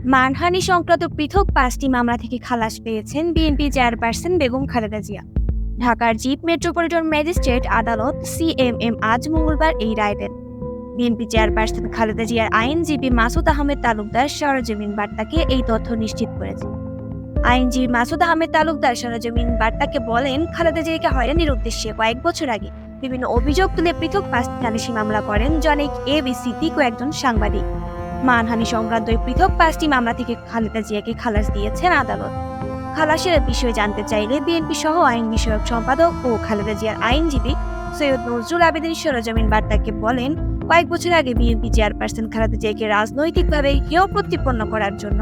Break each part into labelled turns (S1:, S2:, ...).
S1: মানহানি সংক্রান্ত পৃথক ৫টি মামলা থেকে খালাস পেয়েছেন বিএনপি চেয়ারপারসন বেগম খালেদা জিয়া। ঢাকার চিফ মেট্রোপলিটন ম্যাজিস্ট্রেট আদালত সিএমএম আজ মঙ্গলবার এই রায় দেন। বিএনপি চেয়ারপারসন খালেদা জিয়ার আইনজীবী মাসুদ আহমেদ তালুকদার সরেজমিন বার্তাকে এই তথ্য নিশ্চিত করেছেন। আইনজীবী মাসুদ আহমেদ তালুকদার সরেজমিন বার্তাকে বলেন, খালেদা জিয়াকে হয়রানির উদ্দেশ্যে কয়েক বছর আগে বিভিন্ন অভিযোগ তুলে পৃথক ৫টি নালিশি মামলা করেন জনৈক এবি সিদ্দিক ও একজন সাংবাদিক। মানহানি সংক্রান্ত এই পৃথক ৫টি মামলা থেকে খালেদা জিয়াকে খালাস দিয়েছেন আদালত। খালাসের বিষয়ে জানতে চাইলে বিএনপি সহ আইন বিষয়ক সম্পাদক ও খালেদা জিয়ার আইনজীবী সৈয়দ নজরুল আবেদীন সরেজমিন বার্তাকে বলেন, কয়েক বছর আগে বিএনপি চেয়ারপারসন খালেদা জিয়াকে রাজনৈতিকভাবে হেয় প্রতিপন্ন করার জন্য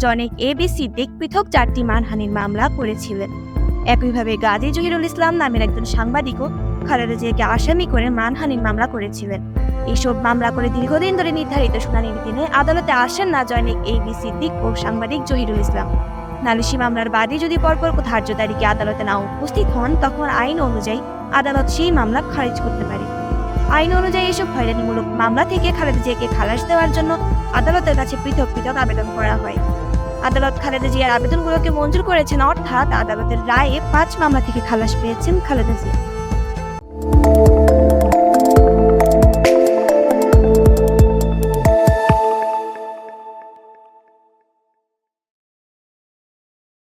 S1: জনৈক এবি সিদ্দিক পৃথক ৪টি মানহানির মামলা করেছিলেন। একইভাবে গাজী জহিরুল ইসলাম নামের একজন সাংবাদিকও খালেদা জিয়াকে আসামি করে মানহানির মামলা করেছিলেন। এইসব মামলা করে দীর্ঘদিন ধরে নির্ধারিত শুনানির দিনে আদালতে আসেন না জনৈক এবি সিদ্দিক ও সাংবাদিক জহিরুল ইসলাম। নালিশি মামলার বাদী যদি পরপর ধার্য তারিখে আদালতে না উপস্থিত হন, তখন আইন অনুযায়ী আদালত সেই মামলা খারিজ করতে পারে। আইন অনুযায়ী এসব হয়রানিমূলক মামলা থেকে খালেদা জিয়াকে খালাস দেওয়ার জন্য আদালতের কাছে পৃথক পৃথক আবেদন করা হয়। আদালত খালেদা জিয়ার আবেদনগুলোকে মঞ্জুর করেছেন, অর্থাৎ আদালতের রায়ে ৫ মামলা থেকে খালাস পেয়েছেন খালেদা জিয়া।